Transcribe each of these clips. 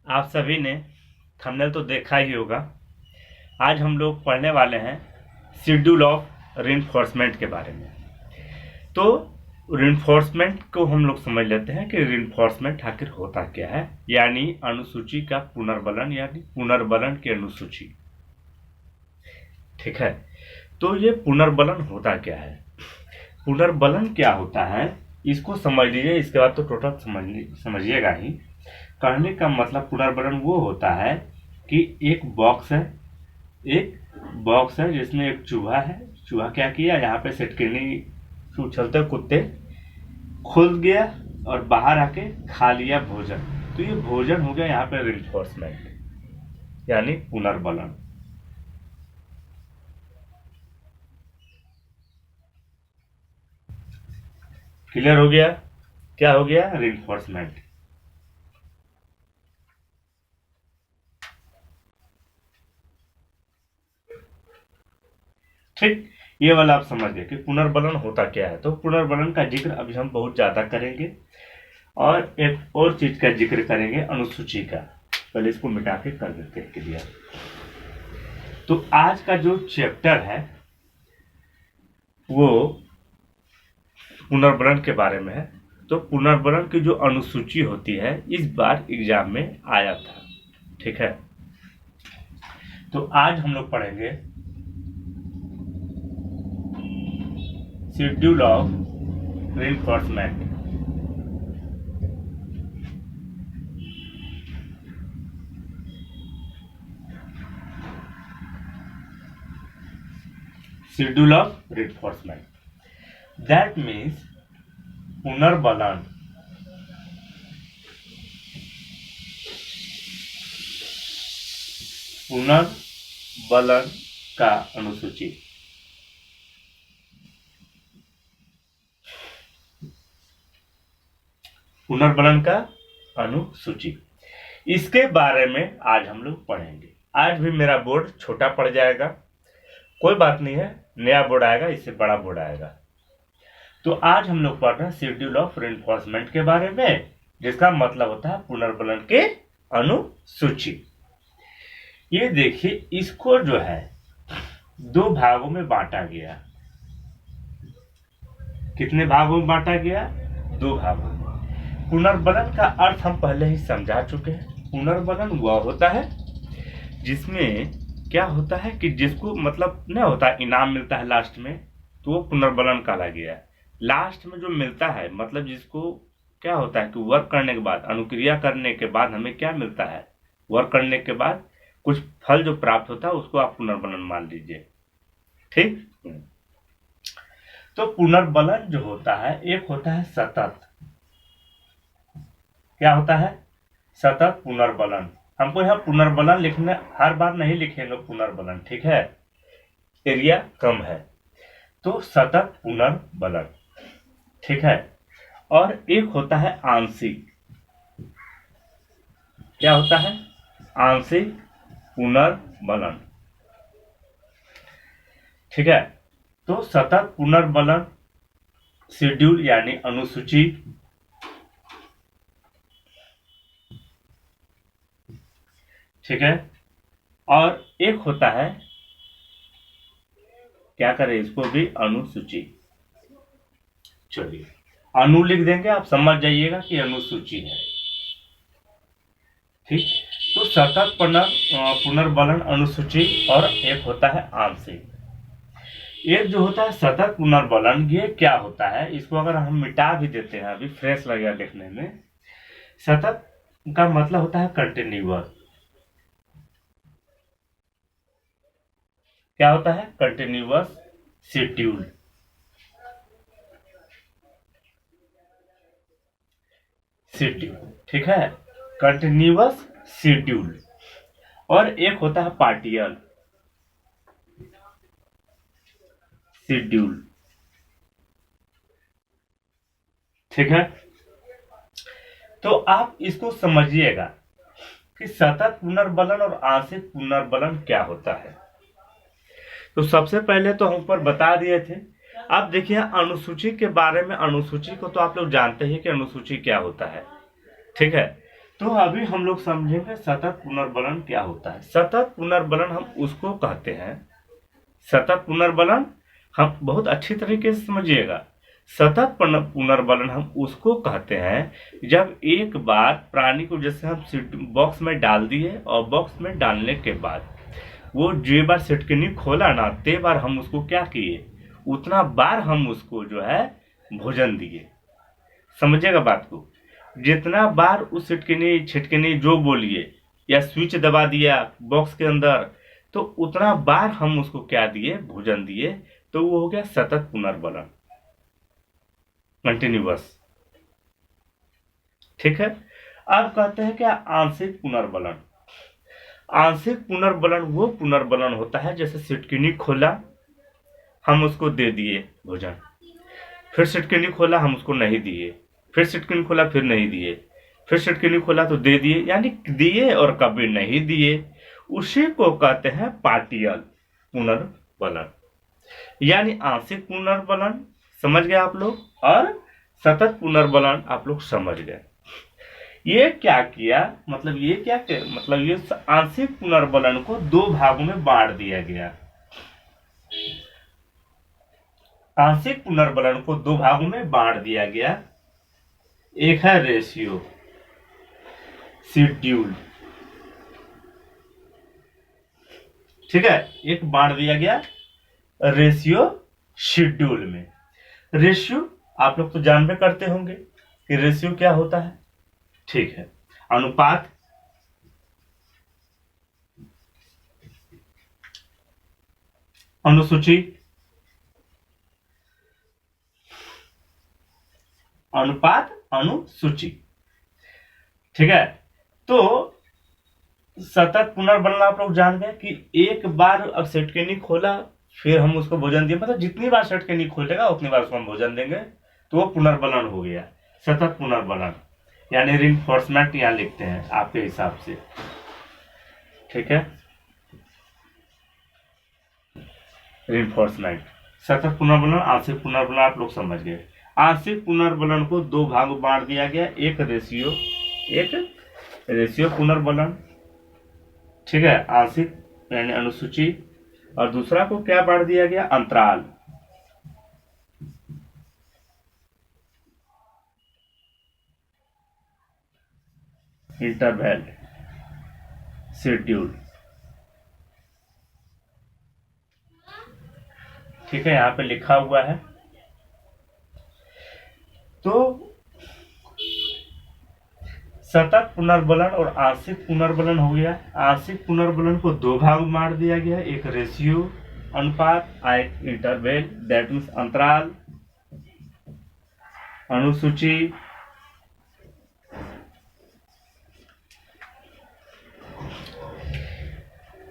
आप सभी ने थंबनेल तो देखा ही होगा। आज हम लोग पढ़ने वाले हैं शेड्यूल ऑफ रीइंफोर्समेंट के बारे में। तो रीइंफोर्समेंट को हम लोग समझ लेते हैं कि रीइंफोर्समेंट आखिर होता क्या है, यानी अनुसूची का पुनर्बलन, यानी पुनर्बलन की अनुसूची। ठीक है, तो ये पुनर्बलन होता क्या है, पुनर्बलन क्या होता है, इसको समझ लीजिए। इसके बाद तो टोटल समझिएगा ही। कहने का मतलब पुनर्बलन वो होता है कि एक बॉक्स है जिसमें एक चूहा है। चूहा क्या किया, यहाँ पे सिटकिनी उछलते कुत्ते खुल गया और बाहर आके खा लिया भोजन। तो ये भोजन हो गया यहाँ पे रीइंफोर्समेंट, यानी पुनर्बलन। क्लियर हो गया? क्या हो गया? रीइंफोर्समेंट। ठीक, ये वाला आप समझ गए कि पुनर्बलन होता क्या है। तो पुनर्बलन का जिक्र अभी हम बहुत ज्यादा करेंगे और एक और चीज का जिक्र करेंगे, अनुसूची का। पहले इसको मिटा के कर देते हैं क्लियर। तो आज का जो चैप्टर है वो पुनर्बलन के बारे में है। तो पुनर्बलन की जो अनुसूची होती है इस बार एग्जाम में आया था। ठीक है, तो आज हम लोग पढ़ेंगे schedule of reinforcement. Schedule of reinforcement that means पुनर्बलन। पुनर्बलन का अनुसूची। पुनर्बलन का अनुसूची, इसके बारे में आज हम लोग पढ़ेंगे। आज भी मेरा बोर्ड छोटा पड़ जाएगा, कोई बात नहीं है, नया बोर्ड आएगा, इससे बड़ा बोर्ड आएगा। तो आज हम लोग पढ़ रहे हैं शेड्यूल ऑफ रीइंफोर्समेंट के बारे में, जिसका मतलब होता है पुनर्बलन के अनुसूची। ये देखिए, इसको जो है दो भागों में बांटा गया। कितने भागों में बांटा गया? दो भागों में। पुनर्बलन का अर्थ हम पहले ही समझा चुके हैं। पुनर्बलन वह होता है जिसमें क्या होता है कि जिसको मतलब न होता है, इनाम मिलता है लास्ट में, तो वो पुनर्बलन काला गया। लास्ट में जो मिलता है मतलब जिसको क्या होता है कि वर्क करने के बाद, अनुक्रिया करने के बाद हमें क्या मिलता है, वर्क करने के बाद कुछ फल जो प्राप्त होता है उसको आप पुनर्बलन मान लीजिए। ठीक, तो पुनर्बलन जो होता है एक होता है सतत। क्या होता है? सतत पुनर्बलन। हमको यहाँ पुनर्बलन लिखना, हर बार नहीं लिखेंगे पुनर्बलन, ठीक है, एरिया कम है। तो सतत पुनर्बलन, ठीक है। और एक होता है आंशिक। क्या होता है? आंशिक पुनर्बलन, ठीक है। तो सतत पुनर्बलन शेड्यूल यानी अनुसूची, ठीक है। और एक होता है, क्या करें इसको भी, अनुसूची। चलिए अनु लिख देंगे, आप समझ जाइएगा कि अनुसूची है। ठीक, तो सतत पुनर्बलन अनुसूची और एक होता है आंशिक। एक जो होता है सतत पुनर्बलन, ये क्या होता है, इसको अगर हम मिटा भी देते हैं, अभी फ्रेश लगेगा देखने में। सतत का मतलब होता है कंटिन्यूअस। क्या होता है? Continuous schedule. ठीक है, कंटिन्यूअस शेड्यूल। और एक होता है पार्टियल शेड्यूल, ठीक है। तो आप इसको समझिएगा कि सतत पुनर्बलन और आंशिक पुनर्बलन क्या होता है। तो सबसे पहले तो हम ऊपर बता दिए थे। अब देखिए अनुसूची के बारे में। अनुसूची को तो आप लोग जानते हैं कि अनुसूची क्या होता है, ठीक है। तो अभी हम लोग समझेंगे सतत पुनर्बलन क्या होता है। सतत पुनर्बलन हम उसको कहते हैं, सतत पुनर्बलन हम बहुत अच्छी तरीके से समझिएगा। सतत पुनर्बलन हम उसको कहते हैं जब एक बार प्राणी को जैसे हम बॉक्स में डाल दिए और बॉक्स में डालने के बाद वो जे बार सिटकिनी खोला ना, ते बार हम उसको क्या किए, उतना बार हम उसको जो है भोजन दिए। समझिएगा बात को, जितना बार उस सिटकिनी छिटकिनी जो बोलिए या स्विच दबा दिया बॉक्स के अंदर, तो उतना बार हम उसको क्या दिए, भोजन दिए, तो वो हो गया सतत पुनर्बलन, कंटिन्यूअस। ठीक है। अब कहते हैं क्या, आंशिक पुनर्बलन। आंशिक पुनर्बलन वो पुनर्बलन होता है जैसे सिटकिनी खोला, हम उसको दे दिए भोजन, फिर सिटकिनी खोला हम उसको नहीं दिए, फिर सिटकिनी खोला फिर नहीं दिए, फिर सिटकिनी खोला तो दे दिए, यानी दिए और कभी नहीं दिए। उसी को कहते हैं पार्टियल पुनर्बलन, यानी आंशिक पुनर्बलन समझ गए आप लोग, और सतत पुनर्बलन आप लोग समझ गए। ये क्या किया, मतलब ये क्या मतलब ये आंशिक पुनर्बलन को दो भागों में बांट दिया गया। आंशिक पुनर्बलन को दो भागों में बांट दिया गया। एक है रेशियो शेड्यूल, ठीक है, एक बांट दिया गया रेशियो शेड्यूल में। रेशियो आप लोग तो जानबे करते होंगे कि रेशियो क्या होता है, ठीक है, अनुपात, अनुसूची, अनुपात, अनुसूची, ठीक है। तो सतत पुनर्बलन आप लोग जान गए कि एक बार अब सिटकिनी खोला फिर हम उसको भोजन दिए, मतलब जितनी बार सिटकिनी खोलेगा उतनी बार उसको हम भोजन देंगे, तो वो पुनर्बलन हो गया, सतत पुनर्बलन, यानी रिइंफोर्समेंट यहां लिखते हैं आपके हिसाब से, ठीक है, रिइंफोर्समेंट। सतत पुनर्बलन, आंशिक पुनर्बलन आप लोग समझ गए। आंशिक पुनर्बलन को दो भाग में बांट दिया गया, एक रेशियो पुनर्बलन, ठीक है, आंशिक यानी अनुसूची, और दूसरा को क्या बांट दिया गया, अंतराल, इंटरवल शेड्यूल, ठीक है, यहां पे लिखा हुआ है। तो सतत पुनर्बलन और आंशिक पुनर्बलन हो गया। आंशिक पुनर्बलन को दो भाग में बांट दिया गया, एक रेशियो अनुपात, एक इंटरवल दैट मीन्स अंतराल, अनुसूची,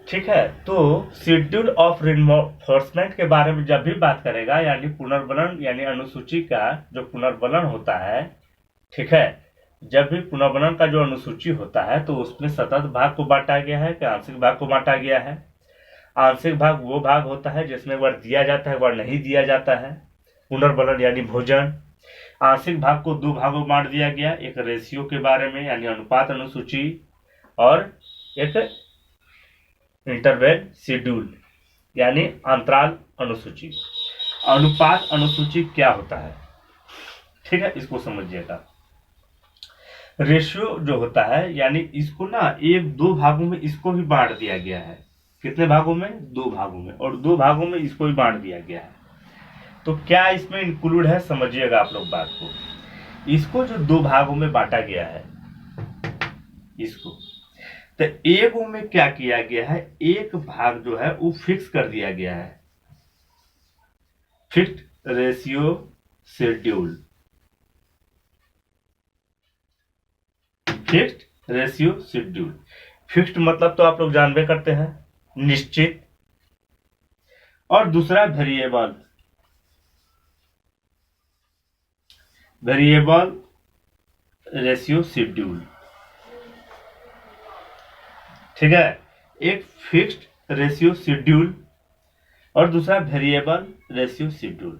ठीक है। तो शेड्यूल ऑफ रिइंफोर्समेंट के बारे में जब भी बात करेगा, यानी पुनर्बलन यानी अनुसूची का जो पुनर्बलन होता है, ठीक है, जब भी पुनर्बलन का जो अनुसूची होता है तो उसमें सतत भाग को बांटा गया है कि आंशिक भाग को बांटा गया है। आंशिक भाग वो भाग होता है जिसमें एक बार दिया जाता है, एक बार नहीं दिया जाता है, पुनर्बलन यानी भोजन। आंशिक भाग को दो भागों में बांट दिया गया, एक रेशियो के बारे में यानी अनुपात अनुसूची, और एक इंटरवल शेड्यूल यानी अंतराल अनुसूची। अनुपात अनुसूची क्या होता है, ठीक है, इसको समझिएगा। रेशियो जो होता है, यानी इसको ना एक दो भागों में इसको भी बांट दिया गया है। कितने भागों में, दो भागों में, और दो भागों में इसको भी बांट दिया गया है। तो क्या इसमें इंक्लूड है, समझिएगा आप लोग बात को। इसको जो दो भागों में बांटा गया है, इसको तो एक में क्या किया गया है, एक भाग जो है वो फिक्स कर दिया गया है, fixed ratio schedule, fixed ratio schedule. Fixed मतलब तो आप लोग जानबे करते हैं, निश्चित, और दूसरा वेरिएबल, वेरिएबल रेशियो शेड्यूल, ठीक है। एक फिक्स्ड रेशियो शेड्यूल और दूसरा variable ratio schedule.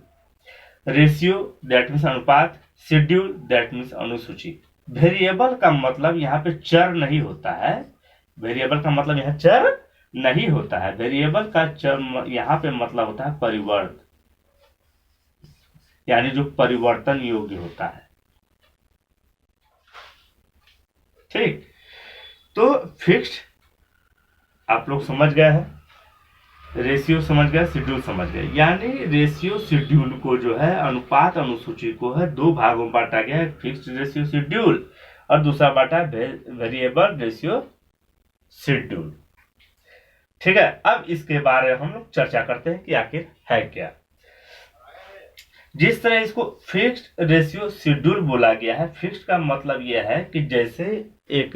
Ratio that means अनुपात, शेड्यूल दैट मीन्स अनुसूची। वेरिएबल का मतलब यहाँ पे चर नहीं होता है। वेरिएबल का मतलब यहाँ चर नहीं होता है। वेरिएबल का चर यहाँ पे मतलब होता है परिवर्त, यानी जो परिवर्तन योग्य होता है। ठीक, तो फिक्स्ड आप लोग समझ गए हैं, रेशियो समझ गए, शेड्यूल समझ गए। यानी रेशियो शेड्यूल को जो है, अनुपात अनुसूची को है, दो भागों में बांटा गया है, फिक्स्ड रेशियो शेड्यूल और दूसरा बांटा है वेरिएबल रेशियो शेड्यूल। ठीक है, अब इसके बारे में हम लोग चर्चा करते हैं कि आखिर है क्या। जिस तरह इसको फिक्स्ड रेशियो शेड्यूल बोला गया है, फिक्स्ड का मतलब यह है कि जैसे एक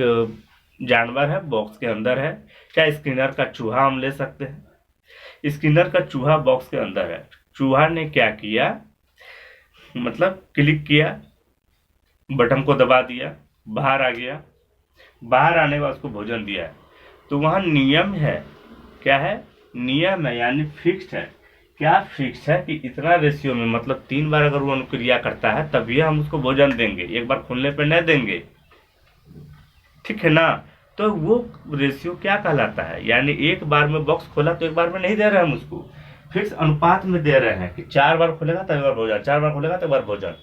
जानवर है, बॉक्स के अंदर है, क्या स्किनर का चूहा हम ले सकते हैं। स्किनर का चूहा बॉक्स के अंदर है, चूहा ने क्या किया, मतलब क्लिक किया, बटन को दबा दिया, बाहर आ गया, बाहर आने के बाद उसको भोजन दिया। तो वहां नियम है, क्या है, नियम है, यानी फिक्स्ड है। क्या फिक्स है कि इतना रेशियो में, मतलब 3 बार अगर वो अनुक्रिया करता है तभी हम उसको भोजन देंगे, एक बार खोलने पे नहीं देंगे। ठीक है ना। तो वो रेशियो क्या कहलाता है, यानी एक बार में बॉक्स खोला तो एक बार में नहीं दे रहे हम उसको, फिक्स अनुपात में दे रहे हैं कि 4 बार खोलेगा तो एक बार भोजन, 4 बार खोलेगा तो एक बार भोजन,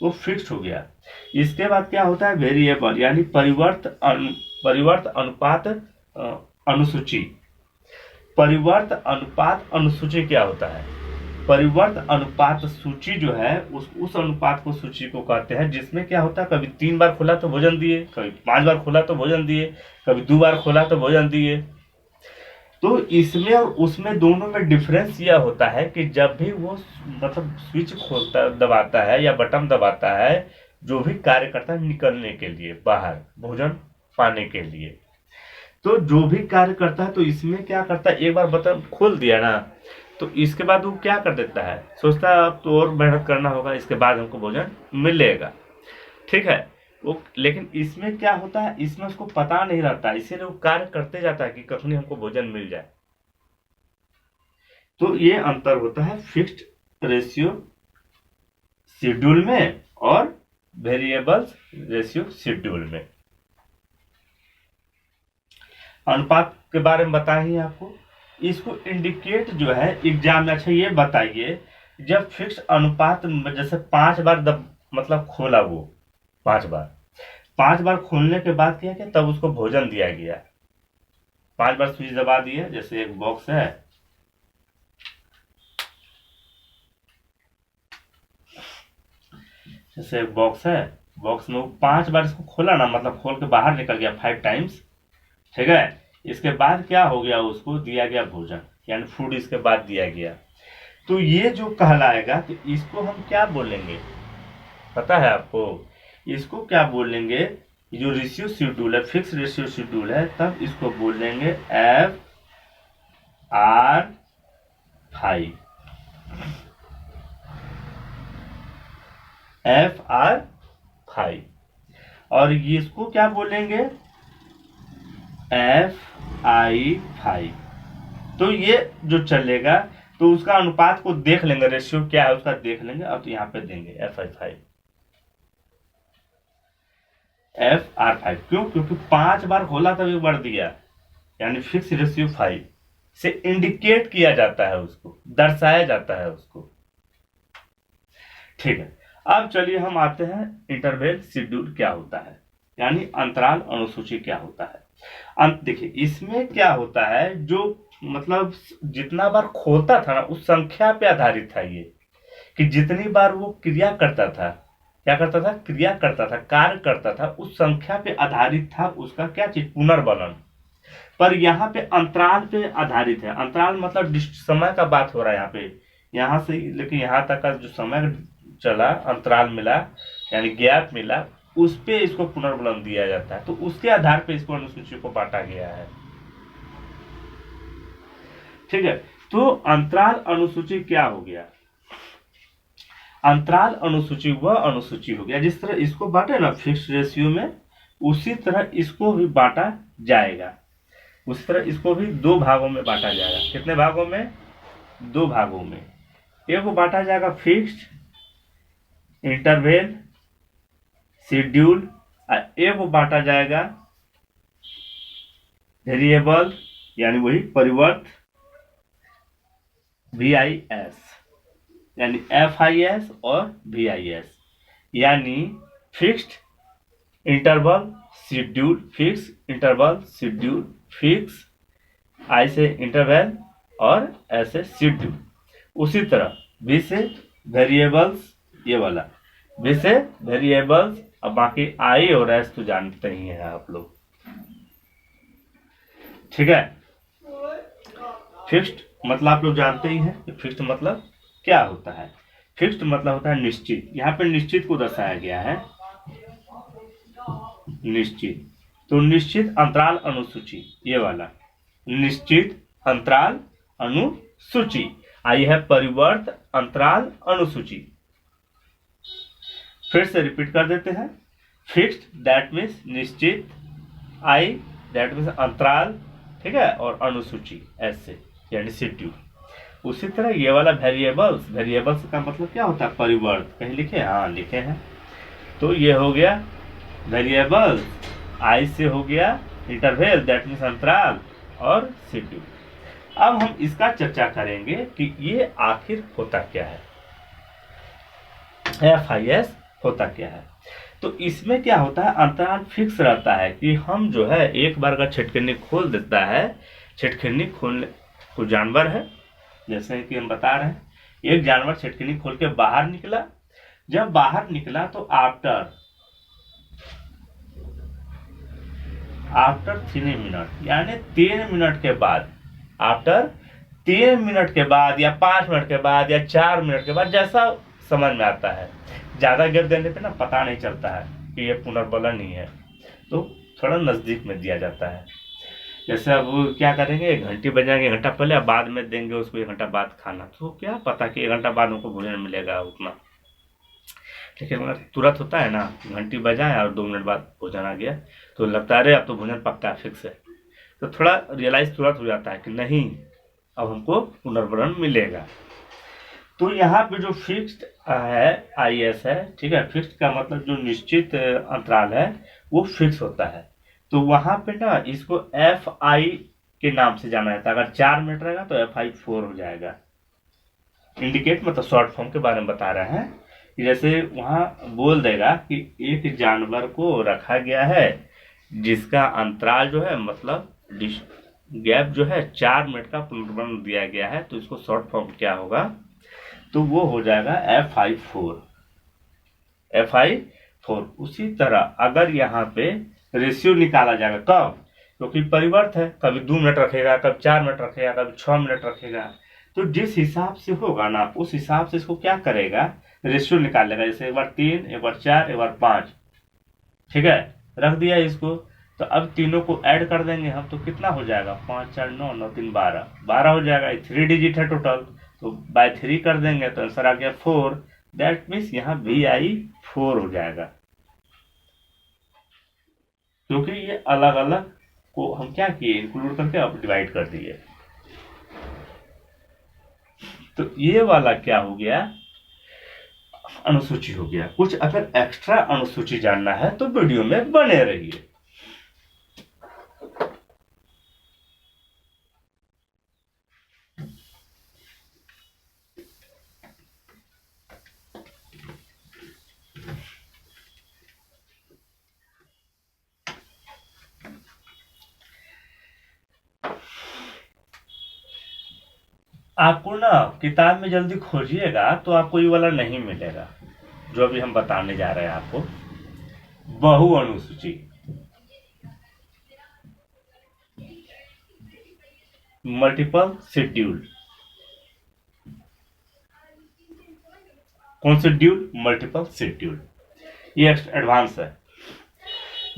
वो फिक्स हो गया। इसके बाद क्या होता है, वेरिएबल, यानी परिवर्त अनुपात अनुसूची। परिवर्त अनुपात अनुसूची क्या होता है, परिवर्त अनुपात सूची जो है, उस अनुपात को सूची को कहते हैं जिसमें क्या होता है, कभी 3 बार खोला तो भोजन दिए, कभी 5 बार खोला तो भोजन दिए, कभी 2 बार खोला तो भोजन दिए। तो इसमें और उसमें दोनों में डिफरेंस यह होता है कि जब भी वो मतलब स्विच खोलता दबाता है या बटन दबाता है, जो भी कार्य करता है निकलने के लिए बाहर भोजन पाने के लिए, तो जो भी कार्य करता है, तो इसमें क्या करता है, एक बार बटन खोल दिया ना, तो इसके बाद वो क्या कर देता है, सोचता है अब तो और मेहनत करना होगा, इसके बाद हमको भोजन मिलेगा। ठीक है, वो लेकिन इसमें क्या होता है, इसमें उसको पता नहीं रहता, इसीलिए वो कार्य करते जाता है कि कखनी हमको भोजन मिल जाए। तो ये अंतर होता है फिक्स्ड रेशियो शेड्यूल में और वेरिएबल रेशियो शेड्यूल में। अनुपात के बारे में बताएंगे आपको, इसको इंडिकेट जो है एग्जाम में। अच्छा ये बताइए, जब फिक्स अनुपात में जैसे 5 बार मतलब खोला वो 5 बार, 5 बार खोलने के बाद क्या किया, तब उसको भोजन दिया गया। 5 बार स्विच दबा दिए, जैसे एक बॉक्स है, जैसे एक बॉक्स है, बॉक्स में 5 बार इसको खोला ना, मतलब खोल के बाहर निकल गया 5 टाइम्स। ठीक है, इसके बाद क्या हो गया, उसको दिया गया भोजन, यानी फूड इसके बाद दिया गया। तो ये जो कहलाएगा, तो इसको हम क्या बोलेंगे, पता है आपको, इसको क्या बोलेंगे, जो रेशियो शेड्यूल है, फिक्स रेशियो शेड्यूल है, तब इसको बोलेंगे FR5। FR5। और इसको क्या बोलेंगे, FI5। तो ये जो चलेगा, तो उसका अनुपात को देख लेंगे, रेशियो क्या है उसका देख लेंगे, अब तो यहाँ पे देंगे FI5 FR5। क्यों, क्योंकि 5 बार खोला तब एक बार दिया, यानी फिक्स रेशियो 5 से इंडिकेट किया जाता है, उसको दर्शाया जाता है उसको। ठीक है, अब चलिए हम आते हैं इंटरवल शेड्यूल क्या होता है, यानी अंतराल अनुसूची क्या होता है। देखिए इसमें क्या होता है, जो मतलब जितना बार खोलता था ना, उस संख्या पे आधारित था ये, कि जितनी बार वो क्रिया करता था, क्या करता था, क्रिया करता था, कार्य करता था, उस संख्या पे आधारित था उसका क्या चीज, पुनर्बलन। पर यहाँ पे अंतराल पे आधारित है। अंतराल मतलब समय का बात हो रहा है यहाँ पे, यहाँ से लेकिन यहाँ तक का जो समय चला, अंतराल मिला, यानी गैप मिला, उस पे इसको पुनर्बलन दिया जाता है। तो उसके आधार पे इसको अनुसूची को बांटा गया है। ठीक है, तो अंतराल अनुसूची क्या हो गया, अंतराल अनुसूची वह अनुसूची हो गया जिस तरह इसको बांटे ना फिक्स्ड रेशियो में, उसी तरह इसको भी बांटा जाएगा, उसी तरह इसको भी 2 भागों में बांटा जाएगा। कितने भागों में, 2 भागों में। एक को बांटा जाएगा फिक्स्ड इंटरवल शेड्यूल ए को बांटा जाएगा वेरिएबल यानी वही परिवर्त VIS, यानी FIS और VIS, यानी fixed interval schedule, fix interval schedule, fix I से इंटरवल और S से शेड्यूल। उसी तरह V से वेरिएबल्स, ये वाला V से वेरिएबल्स, अब बाकी I और S तो जानते ही हैं आप लोग, ठीक है। फिक्स्ड मतलब आप लोग जानते ही हैं कि फिक्स्ड मतलब क्या होता है। फिक्स्ड मतलब होता है निश्चित, यहाँ पे निश्चित को दर्शाया गया है, निश्चित। तो निश्चित अंतराल अनुसूची, ये वाला निश्चित अंतराल अनुसूची, आई है परिवर्त अंतराल अनुसूची। फिर से रिपीट कर देते हैं, फिक्स्ड दैट मीन्स निश्चित, आई दैट मीन्स अंतराल, ठीक है, और अनुसूची ऐसे यानी शेड्यूल। उसी तरह ये वाला वेरिएबल्स, वेरिएबल्स का मतलब क्या होता है, परिवर्त, कहीं लिखे, हाँ लिखे हैं। तो ये हो गया वेरिएबल्स, आई से हो गया इंटरवल दैट मीन्स अंतराल और शेड्यूल। अब हम इसका चर्चा करेंगे कि ये आखिर होता क्या है, FIS होता क्या है। तो इसमें क्या होता है, अंतराल फिक्स रहता है कि हम जो है एक बार का छिटकिनी खोल देता है, छिटकिनी खोलने को जानवर है, जैसे कि हम बता रहे हैं, एक जानवर छिटकिनी खोल के बाहर निकला, जब बाहर निकला तो आफ्टर 3 मिनट यानी 3 मिनट के बाद, आफ्टर 3 मिनट के बाद या 5 मिनट के बाद या 4 मिनट के बाद, जैसा समझ में आता है। ज्यादा गैप देने पे ना पता नहीं चलता है कि ये पुनर्बलन ही है, तो थोड़ा नजदीक में दिया जाता है। जैसे अब क्या करेंगे, घंटी बजाएंगे 1 घंटा पहले, अब बाद में देंगे उसको 1 घंटा बाद खाना, तो क्या पता कि 1 घंटा बाद उनको भोजन मिलेगा उतना। लेकिन अगर तुरंत होता है ना, घंटी बजाए और 2 मिनट बाद भोजन आ गया, तो लगता है अरे अब तो भोजन पक्का फिक्स है, तो थोड़ा रियलाइज तुरंत हो जाता है कि नहीं अब हमको पुनर्भरण मिलेगा। तो यहाँ पे जो फिक्स्ड है IS है, ठीक है, फिक्स्ड का मतलब जो निश्चित अंतराल है वो फिक्स होता है। तो वहां पे ना इसको FI के नाम से जाना जाता है। अगर 4 मिनट रहेगा तो FI4 हो जाएगा। इंडिकेट मतलब शॉर्ट फॉर्म के बारे में बता रहे हैं कि जैसे वहां बोल देगा कि एक जानवर को रखा गया है जिसका अंतराल जो है मतलब गैप जो है 4 मिनट का पुनर्भरण दिया गया है, तो इसको शॉर्ट फॉर्म क्या होगा, तो वो हो जाएगा FI4। उसी तरह अगर यहाँ पे रेशियो निकाला जाएगा, कब, क्योंकि परिवर्त है, कभी 2 मिनट रखेगा, कभी 4 मिनट रखेगा, कभी 6 मिनट रखेगा, तो जिस हिसाब से होगा ना उस हिसाब से इसको क्या करेगा, रेशियो निकालेगा। जैसे एक बार 3, एक बार 4, एक बार 5, ठीक है, रख दिया इसको। तो अब तीनों को ऐड कर देंगे हम, तो कितना हो जाएगा, 5 4 9 9 3 12 हो जाएगा। 3 डिजिट है टोटल, तो बाय 3 कर देंगे तो आंसर आ गया 4। दैट मीन्स यहाँ VI4 हो जाएगा, क्योंकि ये अलग अलग को हम क्या किए, इंक्लूड करके अब डिवाइड कर दिए। तो ये वाला क्या हो गया, अनुसूची हो गया। कुछ अगर एक्स्ट्रा अनुसूची जानना है तो वीडियो में बने रहिए। आपको ना किताब में जल्दी खोजिएगा तो आपको ये वाला नहीं मिलेगा जो अभी हम बताने जा रहे हैं आपको। बहु अनुसूची, मल्टीपल शेड्यूल, कौन शेड्यूल, मल्टीपल शेड्यूल, ये एडवांस है।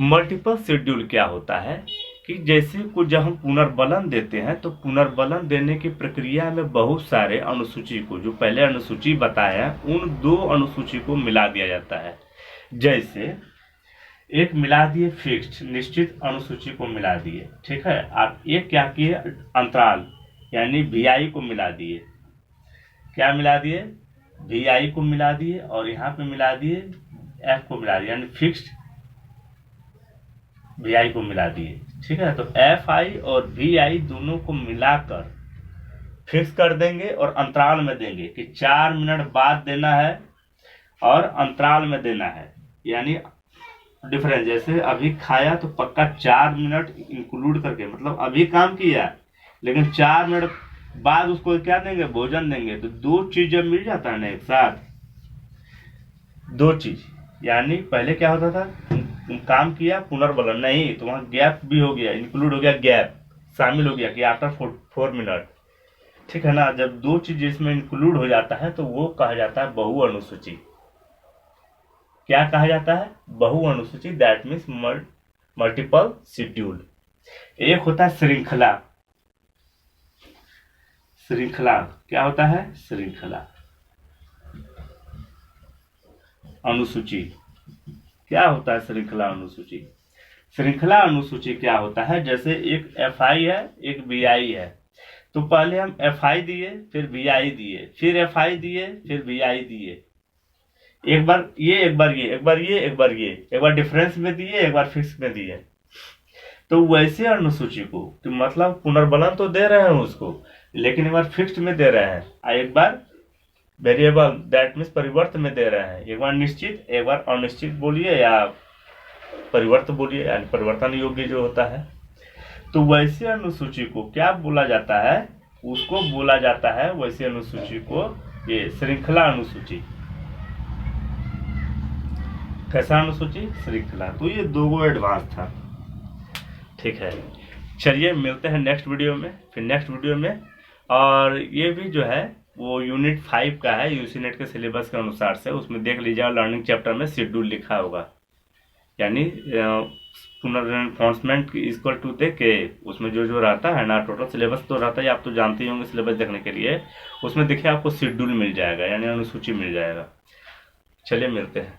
मल्टीपल शेड्यूल क्या होता है कि जैसे कुछ जब हम पुनर्बलन देते हैं तो पुनर्बलन देने की प्रक्रिया में बहुत सारे अनुसूची को, जो पहले अनुसूची बताया उन 2 अनुसूची को मिला दिया जाता है। जैसे एक मिला दिए फिक्स्ड निश्चित अनुसूची को मिला दिए, ठीक है, आप एक क्या किए, अंतराल यानी VI को मिला दिए, क्या मिला दिए, VI को मिला दिए, और यहाँ पे मिला दिए F को मिला दिए, यानी फिक्स्ड VI को मिला दिए, ठीक है। तो FI और VI दोनों को मिलाकर फिक्स कर देंगे और अंतराल में देंगे कि 4 मिनट बाद देना है और अंतराल में देना है। यानी डिफरेंस, जैसे अभी खाया तो पक्का 4 मिनट इंक्लूड करके, मतलब अभी काम किया लेकिन 4 मिनट बाद उसको क्या देंगे, भोजन देंगे। तो 2 चीज जब मिल जाता है ना एक साथ, 2 चीज, यानी पहले क्या होता था, तुम काम किया पुनर्बलन, नहीं तो वहां गैप भी हो गया, इंक्लूड हो गया, गैप शामिल हो गया कि आफ्टर 4 मिनट, ठीक है ना। जब 2 चीज इसमें इंक्लूड हो जाता है तो वो कहा जाता है बहु अनुसूची। क्या कहा जाता है, बहु अनुसूची, दैट मीन्स मल्टीपल शेड्यूल। एक होता है श्रृंखला, श्रृंखला क्या होता है, श्रृंखला अनुसूची। क्या होता है श्रृंखला अनुसूची, श्रृंखला अनुसूची क्या होता है, जैसे एक FI है एक VI है, तो पहले हम FI दिए फिर VI दिए फिर FI दिए फिर VI दिए, एक बार ये एक बार ये एक बार ये एक बार ये, एक बार डिफरेंस में दिए एक बार फिक्स में दिए। तो वैसे अनुसूची को तो मतलब पुनर्बलन तो दे रहे हैं उसको, लेकिन एक बार फिक्स्ड में दे रहे हैं, एक बार वेरिएबल दैट मीन्स परिवर्त में दे रहे हैं, एक बार निश्चित एक बार अनिश्चित बोलिए या परिवर्त बोलिए, यानी परिवर्तन योग्य जो होता है। तो वैसे अनुसूची को क्या बोला जाता है, उसको बोला जाता है वैसे अनुसूची को ये श्रृंखला अनुसूची। कैसा अनुसूची, श्रृंखला। तो ये 2 एडवांस था, ठीक है। चलिए मिलते हैं नेक्स्ट वीडियो में, फिर नेक्स्ट वीडियो में। और ये भी जो है वो यूनिट 5 का है, यूसीनेट के सिलेबस के अनुसार से, उसमें देख लीजिएगा लर्निंग चैप्टर में शेड्यूल लिखा होगा, यानी पुनर्रेन्फोर्समेंट इक्वल टू दे के उसमें जो जो रहता है ना, टोटल सिलेबस तो रहता है, आप तो जानते ही होंगे सिलेबस देखने के लिए, उसमें देखिए आपको शेड्यूल मिल जाएगा, यानी अनुसूची मिल जाएगा। चलिए मिलते हैं।